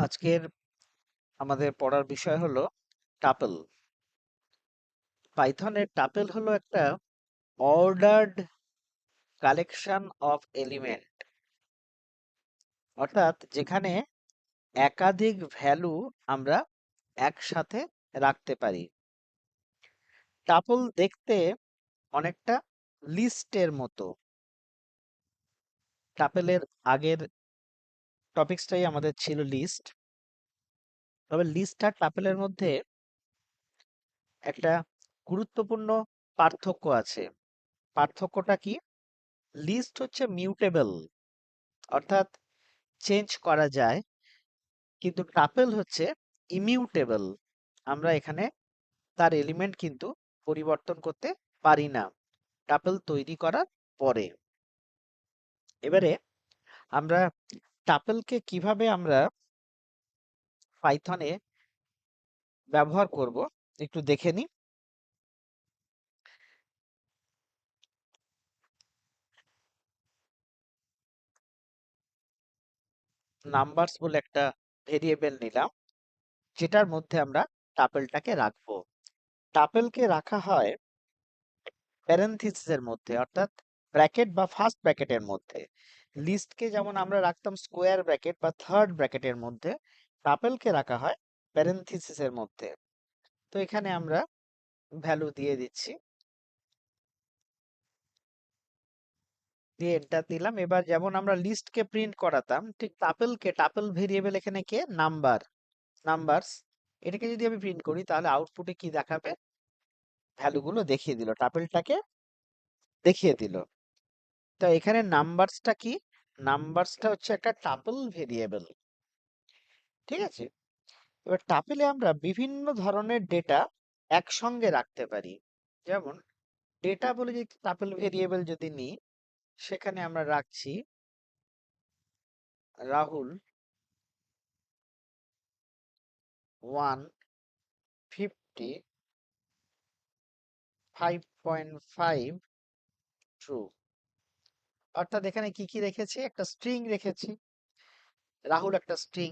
আজকের আমাদের পড়ার বিষয় হলো টাপল। পাইথনের টাপেল হলো একটা অর্ডার্ড কালেকশন অফ এলিমেন্ট, অর্থাৎ যেখানে একাধিক ভ্যালু আমরা একসাথে রাখতে পারি। টাপল দেখতে অনেকটা লিস্টের মতো। টাপেলের আগের টপিক্সটাই আমাদের ছিল লিস্ট, তবে লিস্ট আর টাপেলের মধ্যে একটা গুরুত্বপূর্ণ পার্থক্য আছে। পার্থক্যটা কি? লিস্ট হচ্ছে মিউটেবল, অর্থাৎ চেঞ্জ করা যায়, কিন্তু টাপেল হচ্ছে ইমিউটেবল। আমরা এখানে তার এলিমেন্ট কিন্তু পরিবর্তন করতে পারি না টাপেল তৈরি করার পরে। এবারে আমরা টাপেলকে কিভাবে আমরা পাইথনে ব্যবহার করব একটু দেখে নিই। নাম্বারস বলে একটা ভেরিয়েবল নিলাম, যেটার মধ্যে আমরা টাপেলটাকে রাখবো। টাপেলকে রাখা হয় প্যারেনথিসিসের মধ্যে, অর্থাৎ ব্র্যাকেট বা ফার্স্ট ব্র্যাকেটের মধ্যে। লিস্টকে যেমন আমরা রাখতাম স্কোয়ার ব্র্যাকেট বা থার্ড ব্র্যাকেটের মধ্যে, টাপেলকে রাখা হয় প্যারেনথিসিসের মধ্যে। তো এখানে আমরা ভ্যালু দিয়ে দিচ্ছি, দিয়ে এন্টার দিলাম। এবার যেমন আমরা লিস্টকে প্রিন্ট করাতাম, ঠিক টাপেল ভেরিয়েবল এখানে কে নাম্বারস, এটাকে যদি আমি প্রিন্ট করি তাহলে আউটপুটে কি দেখাবে? ভ্যালুগুলো দেখিয়ে দিল, টাপেলটাকে দেখিয়ে দিল। তো এখানে নাম্বারসটা কি? নাম্বারসটা হচ্ছে একটা টাপল ভেরিয়েবল, ঠিক আছে? এবার টাপেলে আমরা বিভিন্ন ধরনের ডেটা একসঙ্গে রাখতে পারি। যেমন ডেটা বলে যে টাপল ভেরিয়েবল যদি নিই, সেখানে আমরা রাখছি রাহুল 150 5.5 ট্রু। অর্থাৎ এখানে কি কি রেখেছি? একটা স্ট্রিং রেখেছি, রাহুল একটা স্ট্রিং,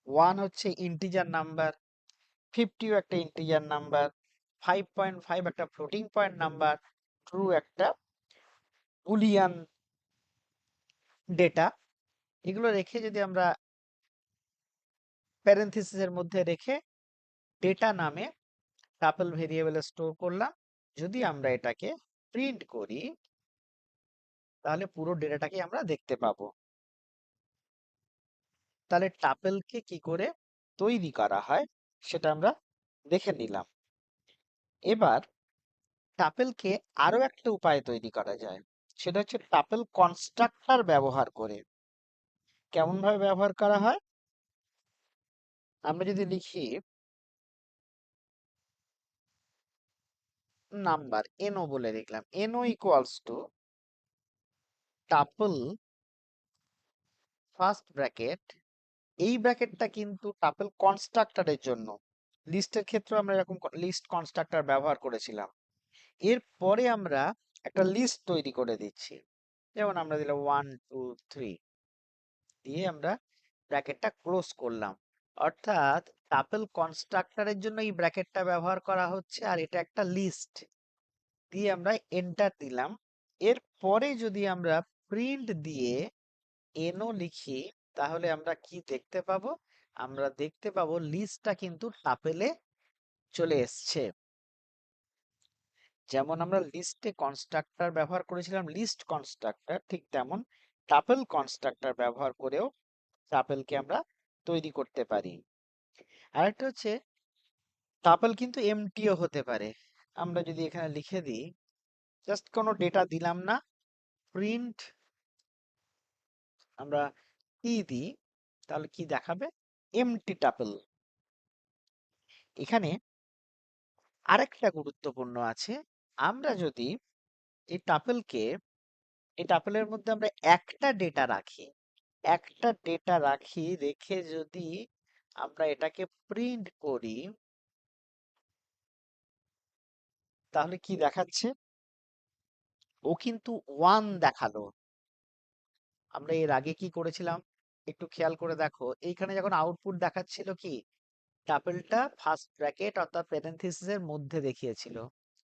1 হচ্ছে ইন্টিজার নাম্বার, 50ও একটা ইন্টিজার নাম্বার, 5.5 একটা ফ্লোটিং পয়েন্ট নাম্বার, ট্রু একটা বুলিয়ান ডেটা। এগুলো রেখে যদি আমরা প্যারেনথিসিসের মধ্যে রেখে ডেটা নামে টাপল ভেরিয়েবলে স্টোর করলাম, যদি আমরা এটাকে প্রিন্ট করি তাহলে পুরো ডেটাটাকে আমরা দেখতে পাবো। তাহলে টাপেলকে কি করে তৈরি করা হয় সেটা আমরা দেখে নিলাম। এবার টাপেলকে আরো একটা উপায়ে তৈরি করা যায়, সেটা হচ্ছে টাপেল কনস্ট্রাক্টর ব্যবহার করে। কেমন ভাবে ব্যবহার করা হয়? আমরা যদি লিখি নাম্বার এনও বলে লিখলাম, NO equals to tuple first bracket, এই ব্র্যাকেটটা কিন্তু টাপল কনস্ট্রাক্টরের জন্য। লিস্টের ক্ষেত্রে আমরা এরকম লিস্ট কনস্ট্রাক্টর ব্যবহার করেছিলাম। এরপরে আমরা একটা লিস্ট তৈরি করে দিচ্ছি, যেমন আমরা দিলাম 1 2 3, দিয়ে আমরা ব্র্যাকেটটা ক্লোজ করলাম। অর্থাৎ টাপল কনস্ট্রাক্টরের জন্য এই ব্র্যাকেটটা ব্যবহার করা হচ্ছে, আর এটা একটা লিস্ট। দিয়ে আমরা এন্টার দিলাম। এরপরে যদি আমরা প্রিন্ট দিয়ে এনও লিখি, তাহলে আমরা কি দেখতে পাবো? আমরা দেখতে পাবো লিস্টটা কিন্তু টাপেলে চলে এসছে। যেমন আমরা লিস্টে কনস্ট্রাক্টর ব্যবহার করেছিলাম, লিস্ট কনস্ট্রাক্টর, ঠিক তেমন টাপল কনস্ট্রাক্টর ব্যবহার করেও টাপেলকে আমরা তৈরি করতে পারি। আরেকটা হচ্ছে টাপল কিন্তু এমটিও হতে পারে। আমরা যদি এখানে লিখে দিই, জাস্ট কোনো ডেটা দিলাম না, প্রিন্ট আমরা কি দিই, তাহলে কি দেখাবে? Empty tuple. এখানে আরেকটা গুরুত্বপূর্ণ আছে, আমরা যদি এই টাপেলকে, এই টাপেলের মধ্যে আমরা একটা ডেটা রাখি, একটা ডেটা রাখি, রেখে যদি আমরা এটাকে প্রিন্ট করি, তাহলে কি দেখাচ্ছে? ও কিন্তু 1 দেখালো। আমরা এর আগে কি করেছিলাম? একটু খেয়াল করে দেখো, এইখানে যখন আউটপুট দেখাচ্ছিল কি, টাপেলটা ফার্স্ট ব্র্যাকেট অর্থাৎ প্যারেনথেসিসের মধ্যে দেখিয়েছিল,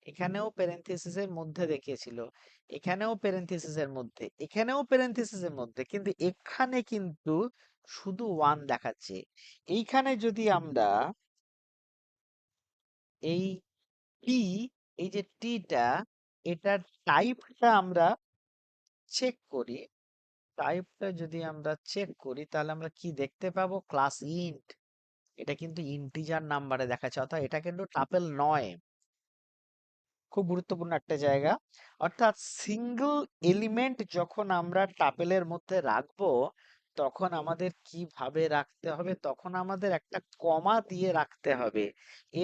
এখানেও প্যারেনথেসিসের মধ্যে দেখিয়েছিল, এখানেও প্যারেনথেসিসের মধ্যে, এখানেও প্যারেনথেসিসের মধ্যে, কিন্তু এখানে কিন্তু শুধু ওয়ান দেখাচ্ছে। এইখানে যদি আমরা এই টি, এই যে টিটা, এটার টাইপটা আমরা চেক করি, টাইপটা যদি আমরা চেক করি তাহলে আমরা কি দেখতে পাবো, ক্লাস ইন্ট। এটা কিন্তু ইন্টিজার নাম্বারে দেখাচ্ছে, অর্থাৎ এটা কিন্তু টাপেল নয়। খুব গুরুত্বপূর্ণ একটা জায়গা। অর্থাৎ সিঙ্গল এলিমেন্ট যখন আমরা টাপেলের মধ্যে রাখবো, তখন আমাদের কিভাবে রাখতে হবে, তখন আমাদের একটা কমা দিয়ে রাখতে হবে।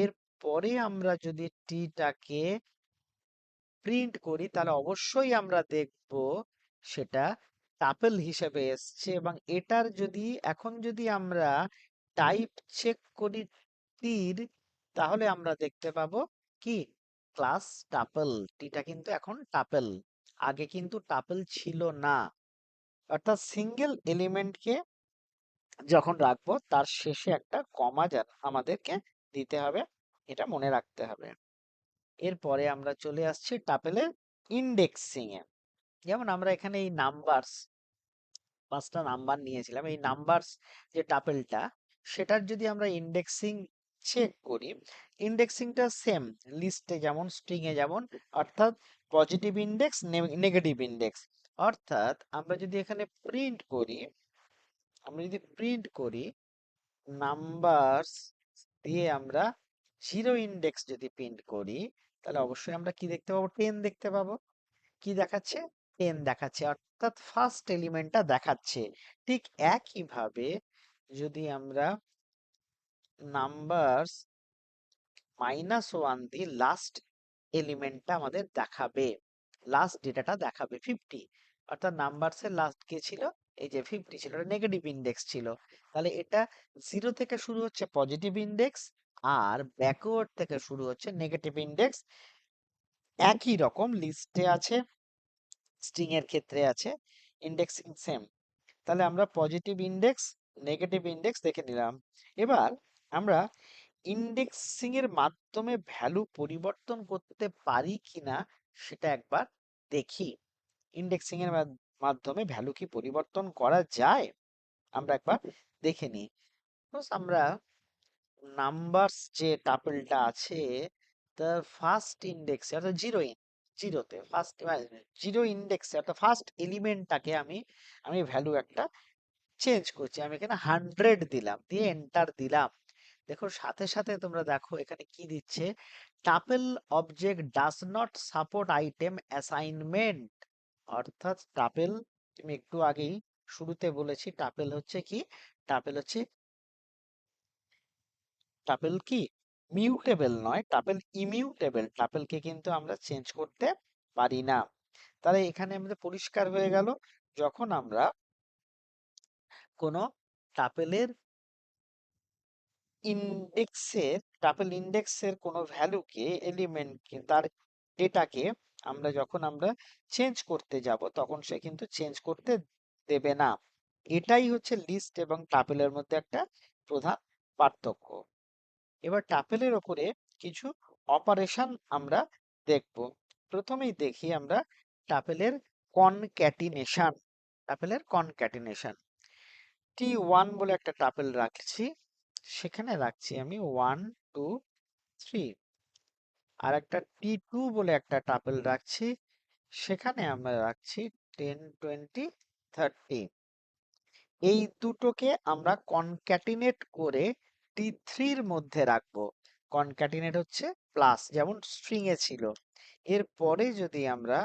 এরপরে আমরা যদি টিটাকে প্রিন্ট করি তাহলে অবশ্যই আমরা দেখব সেটা টাপেল হিসেবে এসছে। এবং এটার যদি এখন যদি আমরা টাইপ চেক করি টির, তাহলে আমরা দেখতে পাবো কি, ক্লাস টাপেল। টিটা কিন্তু এখন টাপেল, আগে কিন্তু টাপেল ছিল না। অর্থাৎ সিঙ্গেল এলিমেন্টকে যখন রাখবো তার শেষে একটা কমা আমাদেরকে দিতে হবে, এটা মনে রাখতে হবে। এরপরে আমরা চলে আসছি টাপেলের ইন্ডেক্সিং এ। যেমন আমরা এখানে এই নাম্বারস, 5টা নাম্বার নিয়েছিলাম, এই নাম্বারস যে টাপেলটা, সেটার যদি আমরা ইন্ডেক্সিং চেক করি, ইন্ডেক্সিংটা সেম লিস্টে যেমন, স্ট্রিং এ যেমন, অর্থাৎ পজিটিভ ইন্ডেক্স, নেগেটিভ ইন্ডেক্স। অর্থাৎ আমরা যদি এখানে প্রিন্ট করি, আমরা যদি প্রিন্ট করি নাম্বারস দিয়ে আমরা জিরো ইন্ডেক্স যদি প্রিন্ট করি, তাহলে অবশ্যই আমরা কি দেখতে পাবো, 10 দেখতে পাবো। কি দেখাচ্ছে, 10 দেখাচ্ছে, অর্থাৎ ফার্স্ট এলিমেন্টটা দেখাচ্ছে। ঠিক একইভাবে যদি আমরা নাম্বারস -1 দিই, লাস্ট এলিমেন্টটা আমাদের দেখাবে, লাস্ট ডেটাটা দেখাবে 50। অর্থাৎ নাম্বারস এর লাস্ট কে ছিল, এই যে 50 ছিল, এটা নেগেটিভ ইন্ডেক্স ছিল। তাহলে এটা জিরো থেকে শুরু হচ্ছে পজিটিভ ইন্ডেক্স, আর ব্যাকওয়ার্ড থেকে শুরু হচ্ছে নেগেটিভ ইন্ডেক্স। একই রকম লিস্টে আছে, স্ট্রিং এর ক্ষেত্রে আছে, ইন্ডেক্সিং সেম। তাহলে আমরা পজিটিভ ইন্ডেক্স, নেগেটিভ ইন্ডেক্স দেখে নিলাম। এবার আমরা ইন্ডেক্সিং এর মাধ্যমে ভ্যালু পরিবর্তন করতে পারি কিনা সেটা একবার দেখি। ইন্ডেক্সিং এর মাধ্যমে ভ্যালু কি পরিবর্তন করা যায়, আমরা একবার দেখে নিই। আমরা নাম্বারস যে টাপেলটা আছে, তার ফার্স্ট ইন্ডেক্সে অর্থাৎ জিরোতে ফার্স্ট, জিরো ইন্ডেক্সে অর্থাৎ ফার্স্ট এলিমেন্টটাকে আমি আমি ভ্যালু একটা চেঞ্জ করছি। আমি এখানে 100 দিলাম, দিয়ে এন্টার দিলাম। দেখো সাথে সাথে তোমরা দেখো এখানে কি দিচ্ছে, tuple object does not support item assignment. অর্থাৎ টাপেল, তুমি একটু আগেই শুরুতে বলেছি, টাপেল হচ্ছে কি, টাপেল হচ্ছে, টাপেল কি মিউটেবল নয়, টাপেল ইমিউটেবল। টাপেলকে কিন্তু আমরা চেঞ্জ করতে পারি না। তাহলে এখানে আমাদের পরিষ্কার হয়ে গেল, যখন আমরা কোনো টাপেলের ইন্ডেক্সের, টাপেল ইন্ডেক্সের কোনো ভ্যালুকে, এলিমেন্টকে, তার ডেটাকে আমরা যখন আমরা চেঞ্জ করতে যাব, তখন সে কিন্তু চেঞ্জ করতে দেবে না। এটাই হচ্ছে লিস্ট এবং টাপেলের মধ্যে একটা প্রধান পার্থক্য। এবার টাপেলের ওপরে কিছু অপারেশন আমরা দেখব। প্রথমেই দেখি আমরা টাপেলের কনক্যাটিনেশন। টাপেলের কনক্যাটিনেশন, T1 বলে একটা টাপেল রাখছি, সেখানে রাখছি আমি 1 2 3। আর একটা T2 বলে একটা টাপেল রাখছি, সেখানে আমরা রাখছি 10 20 30। এই দুটোকে আমরা কনক্যাটিনেট করে T3 এর মধ্যে রাখবো। কনক্যাটিনেট হচ্ছে প্লাস, যেমন স্ট্রিং এ ছিল। এরপরে যদি আমরা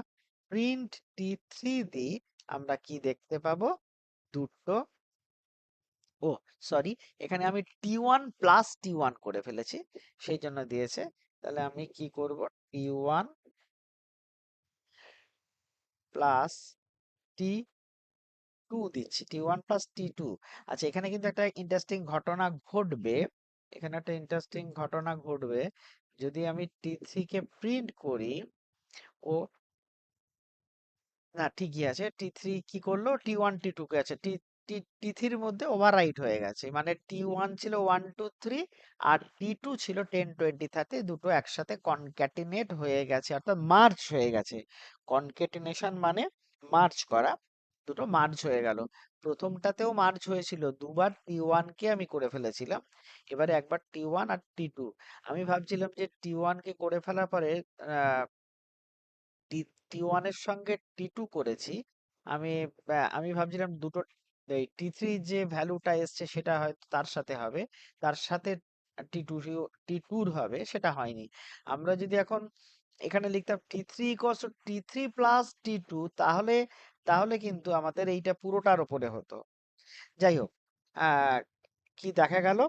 প্রিন্ট T3 দিই, আমরা কি দেখতে পাবো, দুটো, ও সরি, এখানে আমি T1 প্লাস T1 করে ফেলেছি, সেই জন্য দিয়েছে। তাহলে আমি কি করব, T1 প্লাস T2 দিচ্ছি, T1 প্লাস T2। আচ্ছা, এখানে কিন্তু একটা ইন্টারেস্টিং ঘটনা ঘটবে, এখানে একটা ইন্টারেস্টিং ঘটনা ঘটবে। যদি আমি T3 কে প্রিন্ট করি, ও না ঠিকই আছে, T3 কি করলো, T1 T2 কে আছে, টি3 মধ্যে ওভাররাইট হয়ে গেছে, মানে টি1 ছিল 1 2 3 আর টি2 ছিল 10 20 30, দুটো একসাথে কনক্যাটিনেট হয়ে গেছে, অর্থাৎ মার্জ হয়ে গেছে। কনক্যাটিনেশন মানে মার্জ করা, দুটো মার্জ হয়ে গেল। প্রথমটাতেও মার্জ হয়েছিল, দুবার টি1 কে আমি করে ফেলেছিলাম, এবারে একবার টি1 আর টি2। আমি ভাবছিলাম যে টি1 কে করে ফেলার পরে টি ওয়ান এর সঙ্গে টি2 করেছি, আমি আমি ভাবছিলাম দুটো এই টি3 যে ভ্যালুটা এসছে সেটা হয়তো তার সাথে হবে, তার সাথে টি টুর হবে, সেটা হয়নি। আমরা যদি এখন এখানে লিখতাম টি3 ইকুয়ালস টু টি3 প্লাস টি2, তাহলে তাহলে কিন্তু আমাদের এইটা পুরোটার উপরে হতো। যাই হোক, আহ কি দেখা গেল,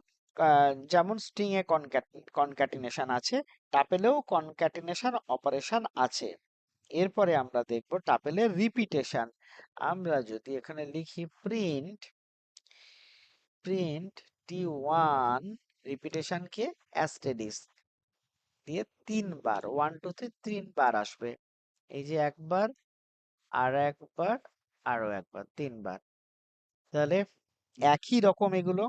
যেমন স্ট্রিং এ কনক্যাটিনেশন আছে, টাপেলেও কনক্যাটিনেশন অপারেশন আছে। এরপরে আমরা দেখব টাপেলের রিপিটেশন। আমরা যদি এখানে লিখি প্রিন্ট প্রিন্ট টি1 রিপিটেশন কে অ্যাস্টেরিস্ক দিয়ে 3 বার, 1 2 3 3 বার আসবে। এই যে একবার, আর একবার, আরো একবার, 3 বার। তাহলে একই রকম এগুলো।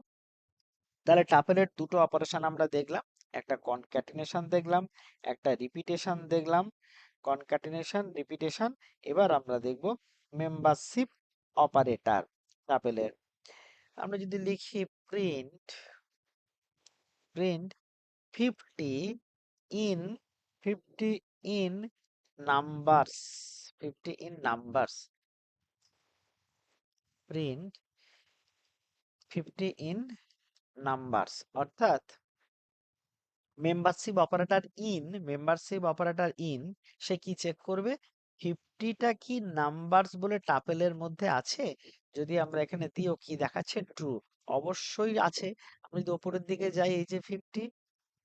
তাহলে টাপেলের দুটো অপারেশন আমরা দেখলাম, একটা কনক্যাটিনেশন দেখলাম, একটা রিপিটেশন দেখলাম। Concatenation, repetition. এবার আমরা দেখব মেম্বারশিপ অপারেটর টাপেলের। আমরা যদি লিখি print print 50 in 50 in numbers 50 in numbers, print 50 in numbers, অর্থাৎ মেম্বারশিপ অপারেটর ইন সে কি চেক করবে, 50টা কি নাম্বারস বলে টাপেলের মধ্যে আছে। যদি আমরা এখানে দিও, কি দেখাচ্ছে, ট্রু, অবশ্যই আছে। আমি যদি উপরের দিকে যাই, এই যে 50,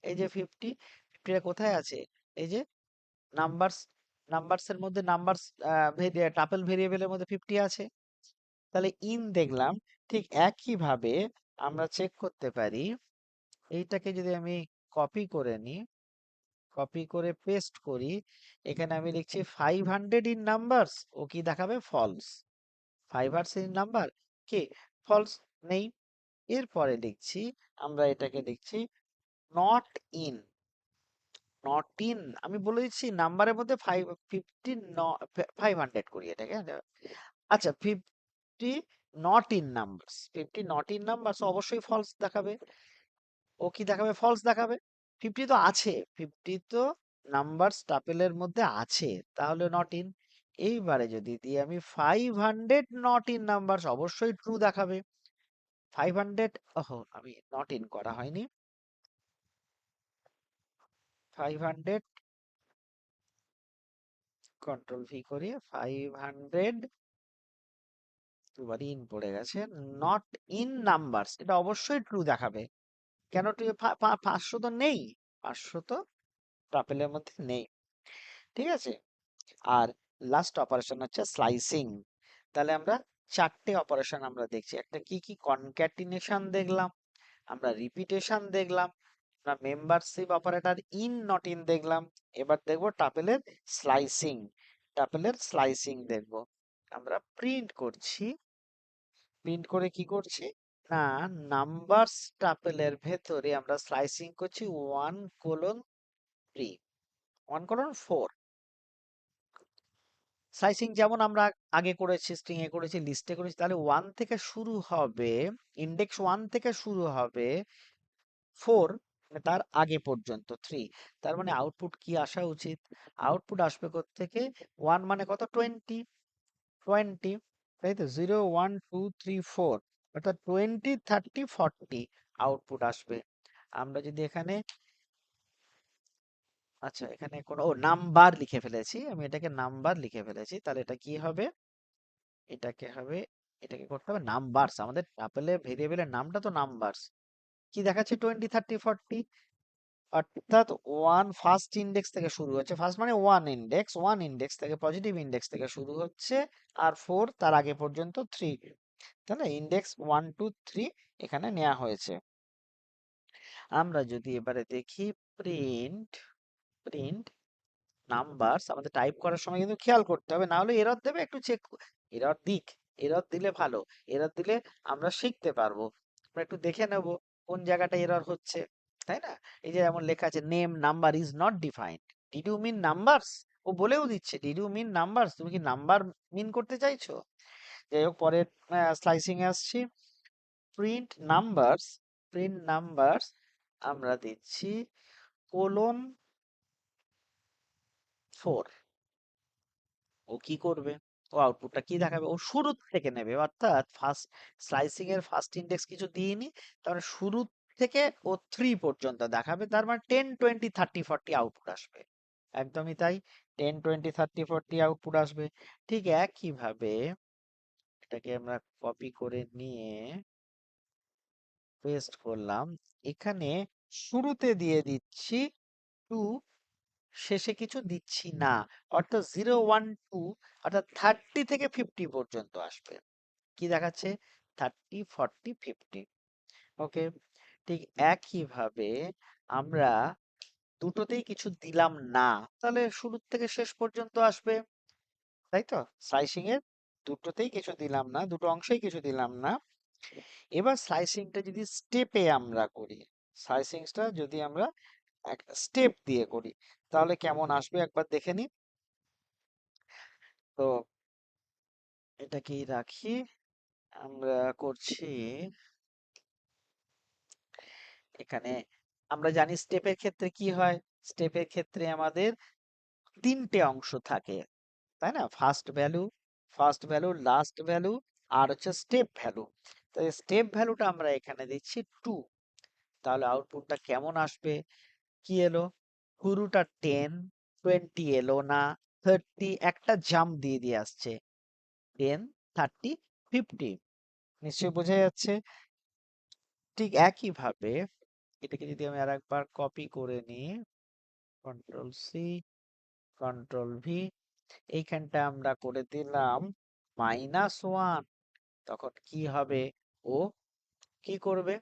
এই যে 50টা কোথায় আছে, এই যে নাম্বারস, নাম্বারস এর মধ্যে নাম্বারস টাপেল ভেরিয়েবলের মধ্যে 50 আছে। তাহলে ইন দেখলাম। ঠিক একই ভাবে আমরা চেক করতে পারি, এইটাকে যদি আমি কপি করে নিই, কপি করে পেস্ট করি, এখানে আমি লিখছি 500 ইন নাম্বারস, ও কি দেখাবে, ফলস। 500 ইন নাম্বার কি, ফলস, নেই। এরপরে লিখছি, আমরা এটাকে লিখছি নট ইন, নট ইন, আমি বলে দিচ্ছি নাম্বারের মধ্যে 500 করি এটাকে। আচ্ছা, 50 not in numbers, 50 not in numbers অবশ্যই ফলস দেখাবে। ও কি দেখাবে, ফলস দেখাবে। 50 তো আছে, 50 তো নাম্বার টাপেলের মধ্যে আছে, তাহলে নট ইন। এইবারে যদি দিই আমি 500 নট ইন নাম্বারস, অবশ্যই ট্রু দেখাবে। 500, ওহো, আমি নট ইন করা হয়নি, 500 কন্ট্রোল ভি করি, 500 দুবার ইন পড়ে গেছে, নট ইন নাম্বারস, এটা অবশ্যই ট্রু দেখাবে। কেন ট্রু, 500 তো নেই, 500 তো টাপেলের মধ্যে নেই। ঠিক আছে। আর লাস্ট অপারেশন হচ্ছে স্লাইসিং। তাহলে আমরা চারটে অপারেশন আমরা দেখছি, একটা কি কি, কনক্যাটিনেশন দেখলাম, আমরা রিপিটেশন দেখলাম, আমরা membership operator in not in দেখলাম। এবার দেখব টাপেলের স্লাইসিং, টাপেলের স্লাইসিং দেখব। আমরা প্রিন্ট করছি, প্রিন্ট করে কি করছি না, নাম্বারস টাপেলের ভেতরে আমরা স্লাইসিং করছি 1:3, 1:4। স্লাইসিং যেমন আমরা আগে করেছি, স্ট্রিং এ করেছি, লিস্টে করেছি, তাহলে 1 থেকে শুরু হবে, ইন্ডেক্স 1 থেকে শুরু হবে 4, মানে তার আগে পর্যন্ত 3। তার মানে আউটপুট কি আসা উচিত, আউটপুট আসবে থেকে 1 মানে কত, 20, 20, তাই তো, 0 1 2 3 4, অর্থাৎ 20 30 40 আউটপুট আসবে। আমরা যদি এখানে, আচ্ছা, এখানে কোনো নাম্বার লিখে ফেলেছি, আমি এটাকে নাম্বার লিখে ফেলেছি, তাহলে এটা কি হবে, এটাকে হবে, এটাকে করতে হবে নাম্বারস, আমাদের টাপেলে ভেরিয়েবলের নামটা তো নাম্বারস। কি দেখাচ্ছে, 20 30 40, অর্থাৎ ওয়ান ফার্স্ট ইন্ডেক্স থেকে শুরু হচ্ছে, ফার্স্ট মানে ওয়ান ইন্ডেক্স থেকে, পজিটিভ ইন্ডেক্স থেকে শুরু হচ্ছে, আর 4 তার আগে পর্যন্ত 3, তাহলে ইন্ডেক্স 1 2 3 এখানে নেওয়া হয়েছে। আমরা যদি এবারে দেখি প্রিন্ট প্রিন্ট নাম্বারস, আমাদের টাইপ করার সময় কিন্তু খেয়াল করতে হবে, না হলে এরর দেবে, একটু চেক, এরর দিক, এরর দিলে ভালো, এরর দিলে আমরা শিখতে পারবো। আমরা একটু দেখে নেব কোন জায়গাটা এরর হচ্ছে, তাই না? এই যে যেমন লেখা আছে name number is not defined, did you mean numbers, ও বলেও দিচ্ছে ডিড ইউ মিন নাম্বারস, তুমি কি নাম্বার মিন করতে চাইছো? যাই হোক, পরের স্লাইসিং এ আসছি। প্রিন্ট নাম্বারস, প্রিন্ট নাম্বারস আমরা দিচ্ছি কোলন 4। ও কি করবে? ও আউটপুটটা কি দেখাবে? ও শুরু থেকে নেবে, অর্থাৎ ফার্স্ট স্লাইসিং এর ফার্স্ট ইন্ডেক্স কিছু দিইনি, তাহলে শুরু থেকে ও 3 পর্যন্ত দেখাবে, তার মানে 10 20 30 40 আউটপুট আসবে। একদমই তাই, 10 20 30 40 আউটপুট আসবে। ঠিক একইভাবে এটাকে আমরা কপি করে নিয়ে পেস্ট করলাম, এখানে শুরুতে দিয়ে দিচ্ছি 2, শেষে কিছু দিচ্ছি না, অর্থাৎ 0 1 2, অর্থাৎ 30 থেকে 50 পর্যন্ত আসবে। কি দেখাচ্ছে? 30 40 50। ওকে, ঠিক একইভাবে আমরা দুটোতেই কিছু দিলাম না, তাহলে শুরু থেকে শেষ পর্যন্ত আসবে, তাই তো? স্লাইসিং এর দুটোতেই কিছু দিলাম না, দুটো অংশেই কিছু দিলাম না। এবার স্লাইসিংটা যদি স্টেপে আমরা করি, স্লাইসিংটা যদি আমরা একটা স্টেপ দিয়ে করি, তাহলে কেমন আসবে একবার দেখে নিই। তো এটাকেই রাখি, আমরা করছি এখানে। আমরা জানি স্টেপের ক্ষেত্রে কি হয়, স্টেপের ক্ষেত্রে আমাদের তিনটে অংশ থাকে, তাই না? ফার্স্ট ভ্যালু, লাস্ট ভ্যালু, আর হচ্ছে স্টেপ ভ্যালু। তো স্টেপ ভ্যালুটা আমরা এখানে দিচ্ছি 2, তাহলে আউটপুটটা কেমন আসবে? কি এলো? শুরুটা 10, 20 এলো না, 30 একটা জাম্প দিয়ে দিয়ে আসছে, 10 30 50। নিশ্চয়ই বোঝা যাচ্ছে। ঠিক একইভাবে এটাকে যদি আমি আরেকবার কপি করে নিই, কন্ট্রোল সি, কন্ট্রোল ভি, এইখানটা আমরা করে দিলাম -1, তখন কি হবে? ও কি করবে?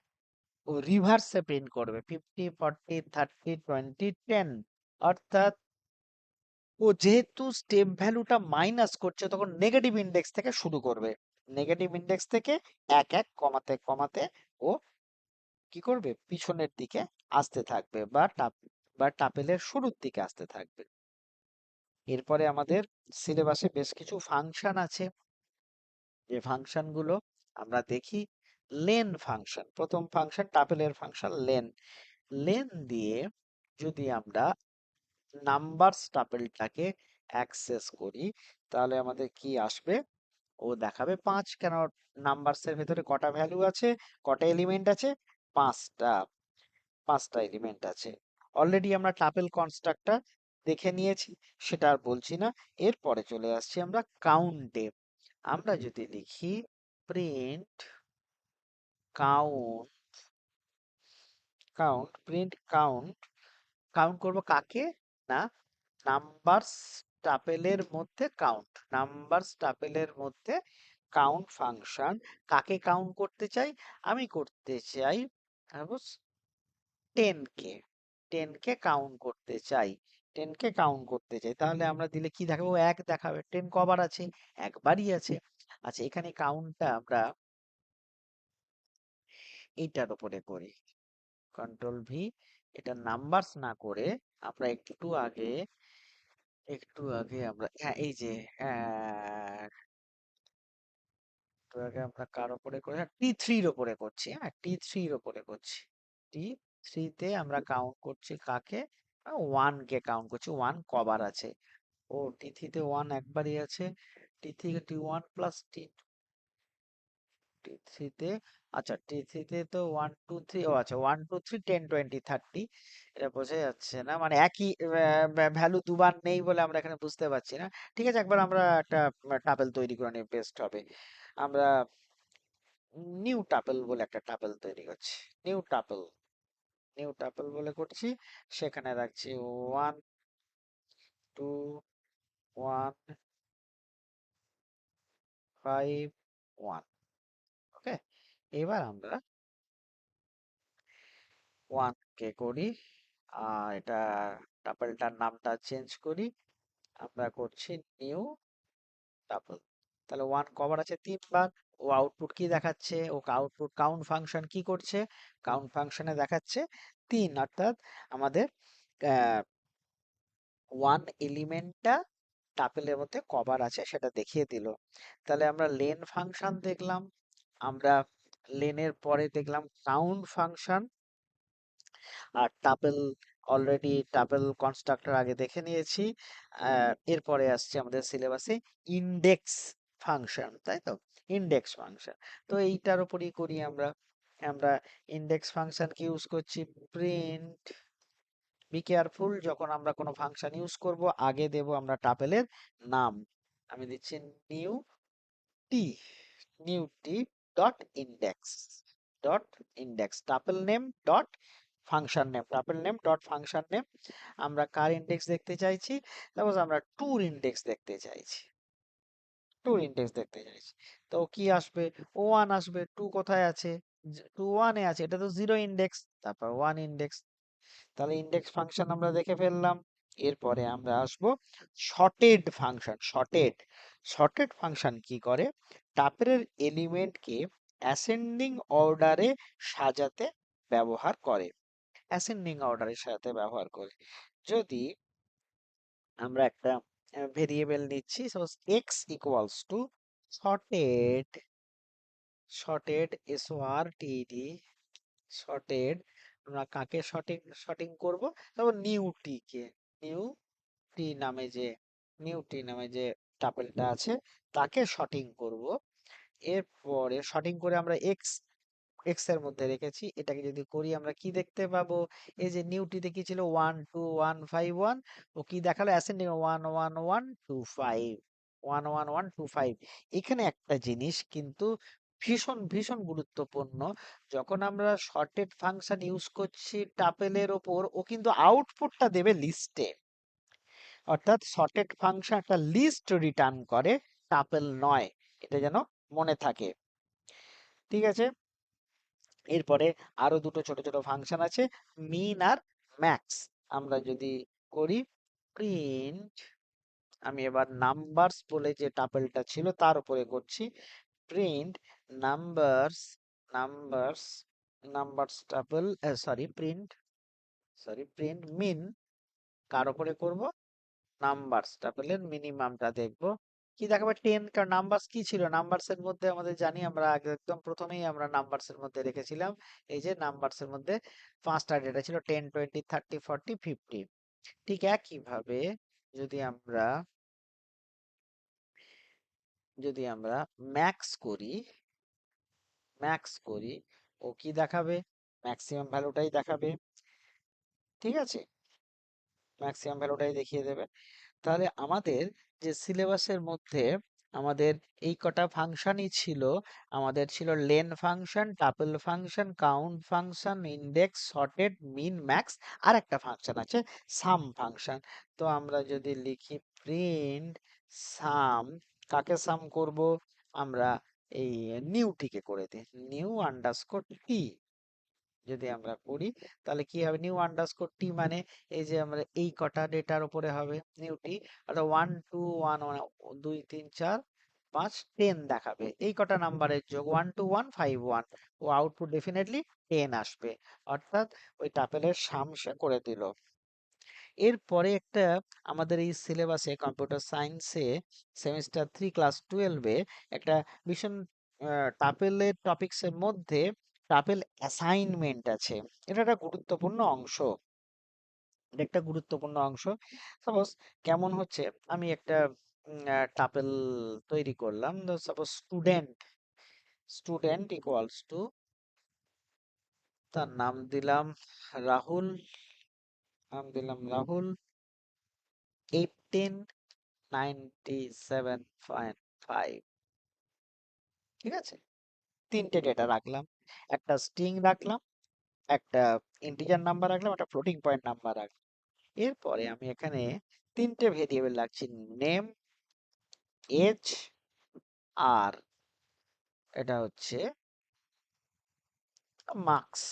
ও রিভার্সে প্রিন্ট করবে 50 40 30 20 10, অর্থাৎ ও যেহেতু স্টেপ ভ্যালুটা মাইনাস করছে, তখন নেগেটিভ ইন্ডেক্স থেকে শুরু করবে, নেগেটিভ ইন্ডেক্স থেকে এক এক কমাতে কমাতে ও কি করবে? পিছনের দিকে আসতে থাকবে, বা টাপেলের শুরুর দিকে আসতে থাকবে। এরপরে আমাদের সিলেবাসে বেশ কিছু ফাংশন আছে, যে ফাংশন গুলো আমরা দেখি। লেন ফাংশন, প্রথম ফাংশন টাপেলের ফাংশন লেন। লেন দিয়ে যদি আমরা নাম্বারস টাপেলটাকে অ্যাক্সেস করি, তাহলে আমাদের কি আসবে? ও দেখাবে 5, কেন নাম্বারস এর ভেতরে কটা ভ্যালু আছে, কটা এলিমেন্ট আছে? 5টা, 5টা এলিমেন্ট আছে। অলরেডি আমরা টাপেল কনস্ট্রাক্টর দেখে নিয়েছি, সেটা আর বলছি না। এরপরে চলে আসছি আমরা কাউন্টে। আমরা যদি লিখি print count, print count, count করব কাকে? না, নাম্বারস টাপেলের মধ্যে কাউন্ট, নাম্বারস টাপেলের মধ্যে কাউন্ট ফাংশন। কাকে কাউন্ট করতে চাই? আমি করতে চাই 10 কে, 10 কে কাউন্ট করতে চাই, 10 কে কাউন্ট করতে চাই। তাহলে আমরা দিলে কি দেখাবে? ও 1 দেখাবে। 10 কবার আছে? একবারই আছে। আচ্ছা, এখানে কাউন্টটা আমরা এইটার উপরে করি, কন্ট্রোল ভি। এটা নাম্বারস না করে আমরা একটু আগে আমরা, হ্যাঁ এই যে, একটু আগে আমরা কার উপরে করে, হ্যাঁ টি থ্রির উপরে করছি, হ্যাঁ টি থ্রির উপরে করছি। টি থ্রিতে আমরা কাউন্ট করছি কাকে? 1 কে কাউন্ট করছি, 1 কবার আছে? ও টি থ্রিতে 1 একবারই আছে। T three, T one plus T T থ্রিতে, আচ্ছা টি থ্রিতে তো 1 2 3, ও আচ্ছা 1 2 3 10 20 30, এটা বোঝা যাচ্ছে না, মানে একই ভ্যালু দুবার নেই বলে আমরা এখানে বুঝতে পারছি না। ঠিক আছে, একবার আমরা একটা টাপেল তৈরি করে নিই, বেস্ট হবে। আমরা নিউ টাপেল বলে একটা টাপেল তৈরি করছি, নিউ টাপেল, নিউ টাপেল বলে করছি। সেখানে রাখছি 1 2 1 5 1। ওকে, এবার আমরা 1 কে করি, আর এটা টাপেলটার নামটা চেঞ্জ করি, আমরা করছি নিউ টাপল। তাহলে 1 কভার আছে 3 বার। ও আউটপুট কি দেখাচ্ছে? ও আউটপুট কাউন্ট ফাংশন কি করছে? কাউন্ট ফাংশনে দেখাচ্ছে 3, অর্থাৎ আমাদের 1 এলিমেন্টটা টাপেলের মধ্যে কভার আছে সেটা দেখিয়ে দিল। তাহলে আমরা লেন ফাংশন দেখলাম, আমরা লেনের পরে দেখলাম কাউন্ট ফাংশন, আর টাপেল অলরেডি টাপেল কনস্ট্রাক্টর আগে দেখে নিয়েছি। এরপরে আসছে আমাদের সিলেবাসে ইন্ডেক্স ফাংশন, তাই তো? ইন্ডেক্স ফাংশন, তো এইটার উপরই করি আমরা। আমরা ইন্ডেক্স ফাংশন কি ইউজ করছি? প্রিন্ট, বি কেয়ারফুল, যখন আমরা কোনো ফাংশন ইউজ করব আগে দেব আমরা টাপেলের নাম। আমি দিচ্ছি new T, new T dot index, dot index tuple name dot function name, tuple name dot function name. আমরা কার ইন্ডেক্স দেখতে চাইছি? সাপোজ আমরা টুর ইন্ডেক্স দেখতে চাইছি, টুর ইন্ডেক্স দেখতে চাইছি। তো কি আসবে? ওয়ান আসবে। টু কোথায় আছে? টু ওয়ানে আছে, এটা তো জিরো ইন্ডেক্স, তারপর ওয়ান ইন্ডেক্স। তাহলে ইন্ডেক্স ফাংশন আমরা দেখে ফেললাম। এরপরে আমরা আসব sorted function. Sorted, sorted function কি করে? টাপেলের এলিমেন্টকে অ্যাসেন্ডিং অর্ডারে সাজাতে ব্যবহার করে, অ্যাসেন্ডিং অর্ডারে সাজাতে ব্যবহার করে। যদি আমরা একটা ভেরিয়েবল নিচ্ছি, suppose x equals to sorted, sorted S O R T D, sorted, আমরা কাকে শর্টিং শর্টিং করব? তারপর নিউ টি কে, নিউ টি নামে যে, নিউ টি নামে যে টাপেলটা আছে তাকে শর্টিং করব। এরপরে শর্টিং করে আমরা এক্স, এক্স এর মধ্যে রেখেছি। এটাকে যদি করি আমরা কি দেখতে পাবো? এই যে নিউটিতে কি ছিল? 1 2 1 5 1, ও কি দেখালো? অ্যাসেন্ডিং 1 1 1 2 5, 1 1 1 2 5। এখানে একটা জিনিস কিন্তু ভীষণ ভীষণ গুরুত্বপূর্ণ, যখন আমরা শর্টেড ফাংশন ইউজ করছি টাপেলের ওপর, ও কিন্তু আউটপুটটা দেবে লিস্টে, অর্থাৎ শর্টেড ফাংশন একটা লিস্ট রিটার্ন করে, টাপেল নয়। এটা যেন মনে থাকে, ঠিক আছে? এরপরে আরো দুটো ছোট ছোট ফাংশন আছে, মিন আর ম্যাক্স। আমরা যদি করি প্রিন্ট, আমি এবার নাম্বারস বলে যে টাপেলটা ছিল তার উপরে করছি, print numbers, numbers, numbers tuple, print, print min, কার উপরে করব? নাম্বারস টাপেলের মিনিমামটা দেখব। কি দেখাবে? 10, কারণ নাম্বারস কি ছিল? নাম্বারস এর মধ্যে আমাদের জানি, আমরা আগে একদম প্রথমেই আমরা নাম্বারস এর মধ্যে রেখেছিলাম, এই যে নাম্বারস এর মধ্যে পাঁচটা ডেটা ছিল, 10 20 30 40 50। ঠিক একই ভাবে যদি আমরা, যদি আমরা ম্যাক্স করি, ম্যাক্স করি, ও কি দেখাবে? ম্যাক্সিমাম ভ্যালুটাই দেখাবে, ঠিক আছে? ম্যাক্সিমাম ভ্যালুটাই দেখিয়ে দেবে। তাহলে আমাদের যে সিলেবাসের মধ্যে আমাদের এই কটা ফাংশনই ছিল। আমাদের ছিল len function, tuple function, count function, index, sorted, min, max, আর একটা ফাংশন আছে সাম ফাংশন। তো আমরা যদি লিখি প্রিন্ট সাম, কাকে সাম করব? আমরা এই নিউটিকে করে দিই, নিউ আন্ডারস্কোর টি। যদি আমরা করি তাহলে কি হবে? নিউ আন্ডারস্কোর টি মানে এই যে আমরা এই কটা ডেটার উপরে হবে নিউ টি, অর্থাৎ 1 2 1 1 2 3 4 5 10 দেখাবে, এই কটা নাম্বারের যোগ 1 2 1 5 1, ও আউটপুট ডেফিনেটলি 10 আসবে, অর্থাৎ ওই টাপেলের সাম সে করে দিল। এরপরে একটা আমাদের এই সিলেবাসে কম্পিউটার সায়েন্সে সেমিস্টার 3 ক্লাস 12-এ একটা ভীষণ টাপেলের টপিকস এর মধ্যে টাপেল অ্যাসাইনমেন্ট আছে। এটা একটা গুরুত্বপূর্ণ অংশ, এটা একটা গুরুত্বপূর্ণ অংশ। সাপোজ কেমন হচ্ছে, আমি একটা টাপেল তৈরি করলাম, suppose student, student equals to, তার নাম দিলাম রাহুল, নাম দিলাম রাহুল, 1897.5, ঠিক আছে? তিনটে ডেটা রাখলাম, একটা স্ট্রিং রাখলাম, একটা ইন্টিজার নাম্বার রাখলাম, একটা ফ্লোটিং পয়েন্ট নাম্বার রাখলাম। এরপরে আমি এখানে তিনটে ভেরিয়েবল রাখছি, নেম, এজ, আর এটা হচ্ছে মার্কস,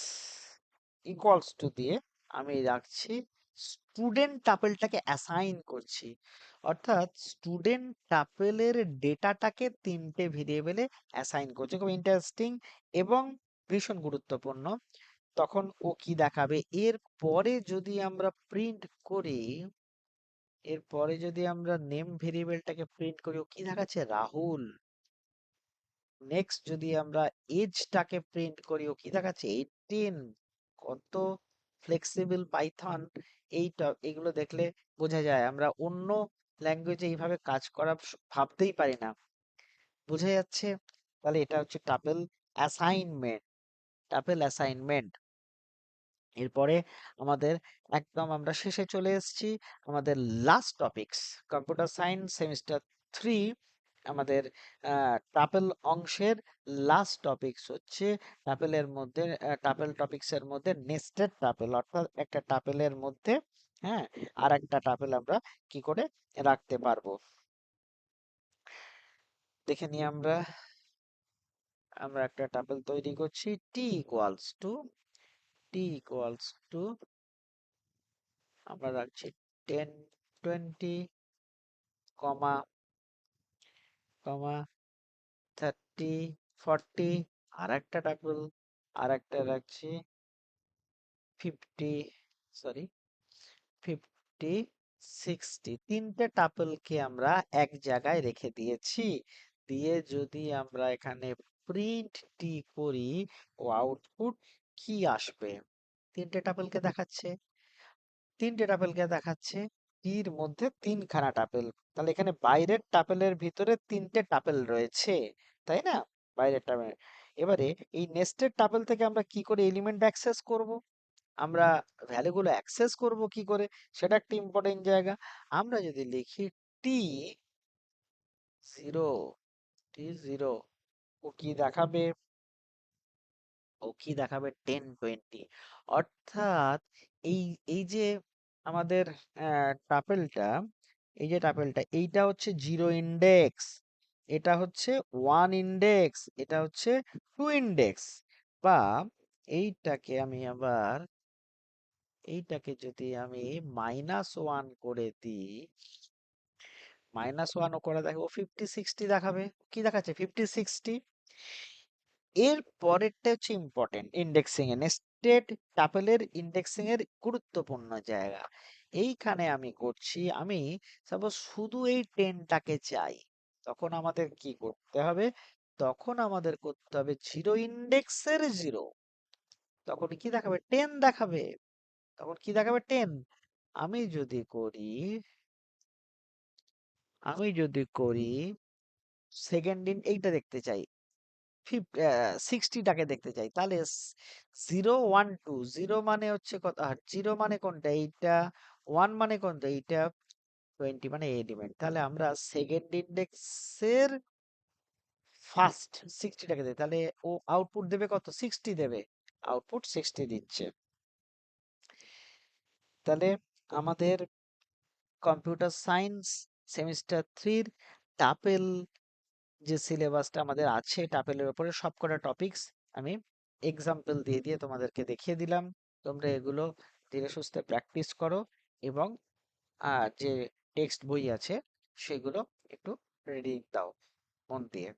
ইকুয়ালস টু দিয়ে আমি রাখছি স্টুডেন্ট টাপেলটাকে অ্যাসাইন করছি, অর্থাৎ স্টুডেন্ট টাপেলের ডেটাটাকে তিনটে ভেরিয়েবলে অ্যাসাইন করছি। খুব ইন্টারেস্টিং এবং ভীষণ গুরুত্বপূর্ণ। তখন ও কি দেখাবে, এরপরে যদি আমরা প্রিন্ট করি, এরপরে যদি আমরা নেম ভেরিয়েবলটাকে প্রিন্ট করি, ও কি দেখাচ্ছে, রাহুল। নেক্সট যদি আমরা এজটাকে প্রিন্ট করি, ও কি দেখাচ্ছে, 18। কত ফ্লেক্সিবল পাইথন! এইটা, এগুলো দেখলে বোঝা যায় আমরা অন্য ল্যাঙ্গুয়েজে এইভাবে কাজ করা ভাবতেই পারি না। বোঝা যাচ্ছে? তাহলে এটা হচ্ছে টাপেল অ্যাসাইনমেন্ট। টাপেল অ্যাসাইনমেন্ট। এরপরে আমাদের একদম আমরা শেষে চলে এসেছি। আমাদের last topics, computer science semester 3, আমাদের টাপেল অংশের লাস্ট টপিকস হচ্ছে টাপেলের মধ্যে, টাপেল টপিকস এর মধ্যে নেস্টেড টাপেল, অর্থাৎ একটা টাপেলের মধ্যে, হ্যাঁ, আর একটা টাপেল আমরা কি করে রাখতে পারবো দেখে নিই। আমরা আমরা একটা টাপেল তৈরি করছি, টি ইকুয়ালস টু আমরা রাখছি 10, 20, কমা কমা 30, 40, আর একটা টাপল, আর একটা রাখছি 50, সরি 50, 60। তিনটে টাপলকে আমরা এক জায়গায় রেখে দিয়েছি। দিয়ে যদি আমরা এখানে প্রিন্ট টি করি, ও আউটপুট কি আসবে, তিনটে টাপলকে দেখাচ্ছে, তিনটে টাপেলকে দেখাচ্ছে, টির মধ্যে তিনখানা টাপেল। তাহলে এখানে বাইরের টাপেলের ভিতরে তিনটে টাপেল রয়েছে, তাই না? বাইরের টাপেল। এবারে এই নেস্টেড টাপেল থেকে আমরা কি করে এলিমেন্ট অ্যাক্সেস করব, আমরা ভ্যালুগুলো অ্যাক্সেস করব কি করে, সেটা একটা ইম্পর্টেন্ট জায়গা। আমরা যদি লিখি টি জিরো, টি 0, ও কি দেখাবে, ও কি দেখাবে 10, 20। অর্থাৎ এই এই যে আমাদের টাপেলটা, এই যে টাপেলটা, এইটা হচ্ছে 0 ইন্ডেক্স, এটা হচ্ছে 1 ইন্ডেক্স, এটা হচ্ছে 2 ইন্ডেক্স। বা এইটাকে আমি আবার, এইটাকে যদি আমি -1 করে দিই, -1 ও করে দেখো 50, 60 দেখাবে। কি দেখাচ্ছে, 50, 60। এর পরেরটা হচ্ছে ইম্পর্টেন্ট, ইন্ডেক্সিং এ নেস্টেড টাপেলের ইন্ডেক্সিং এর গুরুত্বপূর্ণ জায়গা। এইখানে আমি করছি, আমি সাপোজ শুধু এই 10টাকে চাই, তখন আমাদের কি করতে হবে, তখন আমাদের করতে হবে 0 ইন্ডেক্সের 0, তখন কি দেখাবে, 10 দেখাবে, তখন কি দেখাবে, 10। আমি যদি করি, আমি যদি করি সেকেন্ড ইন এইটা দেখতে চাই, 60টাকে দেখতে চাই, তাহলে 0, 1, 2, 0 মানে হচ্ছে কত, আর 0 মানে কোনটা, এইটা, 1 মানে কোনটা, এইটা, 20 মানে এলিমেন্ট। তাহলে আমরা সেকেন্ড ইন্ডেক্সের ফার্স্ট 60টাকে দেই, তাহলে ও আউটপুট দেবে কত, 60 দেবে, আউটপুট 60 দিচ্ছে। তাহলে আমাদের কম্পিউটার সায়েন্স সেমিস্টার 3 টাপেল যে সিলেবাসটা আমাদের আছে টাপেলের উপরে সবকটা টপিকস আমি এক্সাম্পল দিয়ে দিয়ে তোমাদেরকে দেখিয়ে দিলাম। তোমরা এগুলো ধীরে সুস্থে প্র্যাকটিস করো এবং যে টেক্সট বই আছে সেগুলো একটু রিডিং দাও মন দিয়ে।